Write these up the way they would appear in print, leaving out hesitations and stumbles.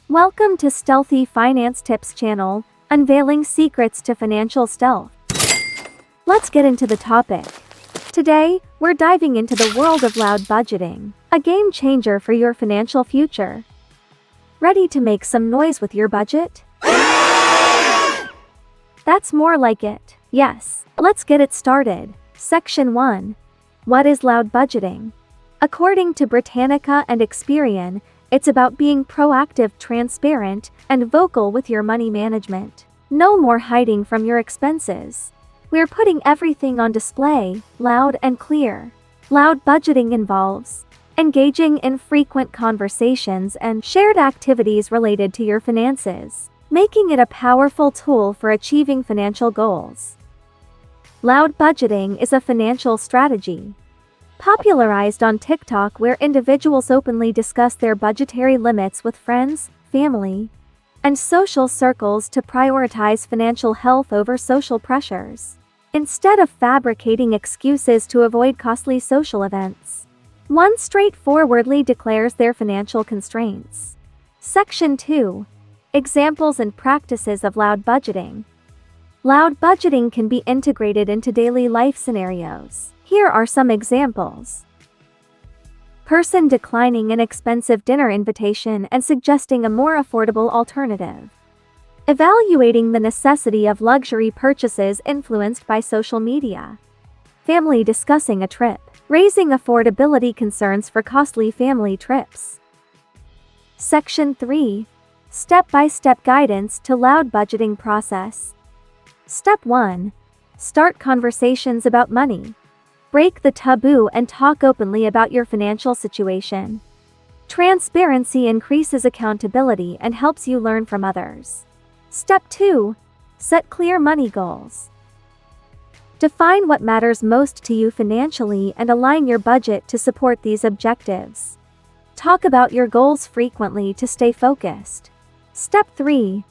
Welcome to Stealthy Finance Tips channel, unveiling secrets to financial stealth. Let's get into the topic. Today, we're diving into the world of loud budgeting, a game changer for your financial future. Ready to make some noise with your budget? That's more like it. Yes, let's get it started. Section 1. What is loud budgeting? According to Britannica and Experian, it's about being proactive, transparent, and vocal with your money management. No more hiding from your expenses. We're putting everything on display, loud and clear. Loud budgeting involves engaging in frequent conversations and shared activities related to your finances, making it a powerful tool for achieving financial goals. Loud budgeting is a financial strategy popularized on TikTok where individuals openly discuss their budgetary limits with friends, family, and social circles to prioritize financial health over social pressures, instead of fabricating excuses to avoid costly social events. One straightforwardly declares their financial constraints. Section 2. Examples and practices of loud budgeting. Loud budgeting can be integrated into daily life scenarios. Here are some examples. Person declining an expensive dinner invitation and suggesting a more affordable alternative. Evaluating the necessity of luxury purchases influenced by social media. Family discussing a trip, raising affordability concerns for costly family trips. Section 3. Step-by-step guidance to loud budgeting process. Step 1. Start conversations about money. Break the taboo and talk openly about your financial situation. Transparency increases accountability and helps you learn from others. Step 2. Set clear money goals. Define what matters most to you financially and align your budget to support these objectives. Talk about your goals frequently to stay focused. Step 3.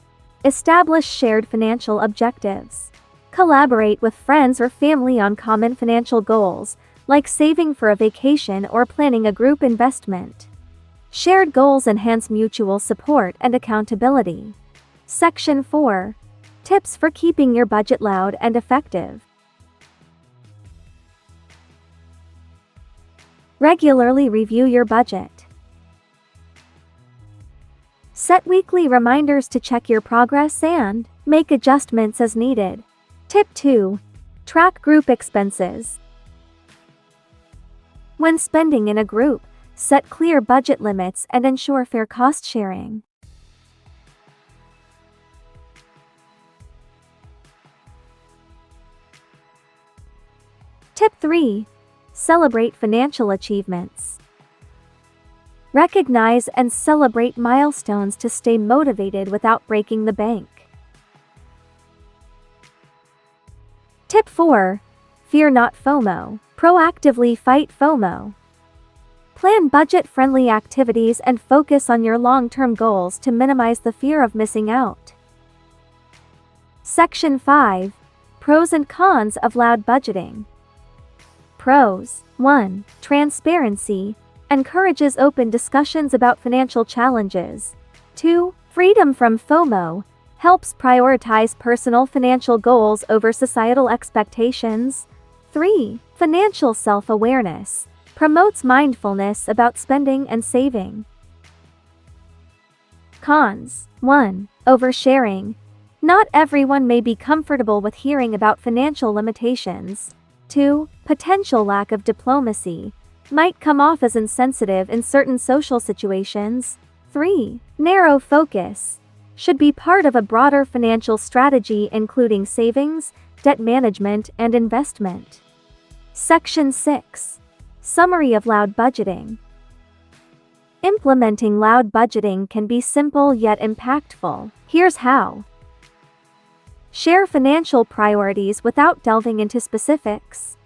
Establish shared financial objectives. Collaborate with friends or family on common financial goals, like saving for a vacation or planning a group investment. Shared goals enhance mutual support and accountability. Section 4. Tips for keeping your budget loud and effective. Regularly review your budget. Set weekly reminders to check your progress and make adjustments as needed. Tip 2. Track group expenses. When spending in a group, set clear budget limits and ensure fair cost sharing. Tip 3. Celebrate financial achievements. Recognize and celebrate milestones to stay motivated without breaking the bank. Tip 4. Fear not FOMO. Proactively fight FOMO. Plan budget-friendly activities and focus on your long-term goals to minimize the fear of missing out. Section 5. Pros and cons of loud budgeting. Pros. 1. Transparency. Encourages open discussions about financial challenges. 2. Freedom from FOMO. Helps prioritize personal financial goals over societal expectations. 3. Financial self-awareness. Promotes mindfulness about spending and saving. Cons. 1. Oversharing. Not everyone may be comfortable with hearing about financial limitations. 2. Potential lack of diplomacy. Might come off as insensitive in certain social situations. 3. Narrow focus. Should be part of a broader financial strategy including savings, debt management, and investment. Section 6. Summary of loud budgeting. Implementing loud budgeting can be simple yet impactful. Here's how. Share financial priorities without delving into specifics.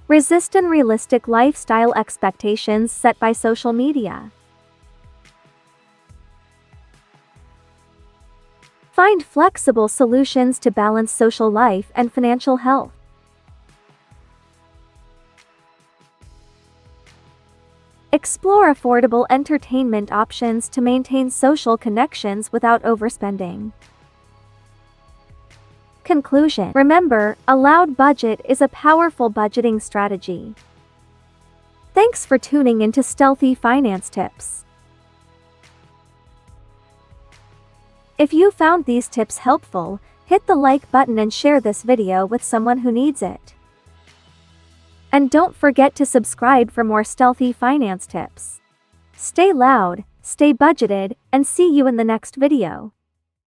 Resist unrealistic lifestyle expectations set by social media. Find flexible solutions to balance social life and financial health. Explore affordable entertainment options to maintain social connections without overspending. Conclusion. Remember, a loud budget is a powerful budgeting strategy. Thanks for tuning into Stealthy Finance Tips. If you found these tips helpful, hit the like button and share this video with someone who needs it. And don't forget to subscribe for more Stealthy Finance tips. Stay loud, stay budgeted, and see you in the next video.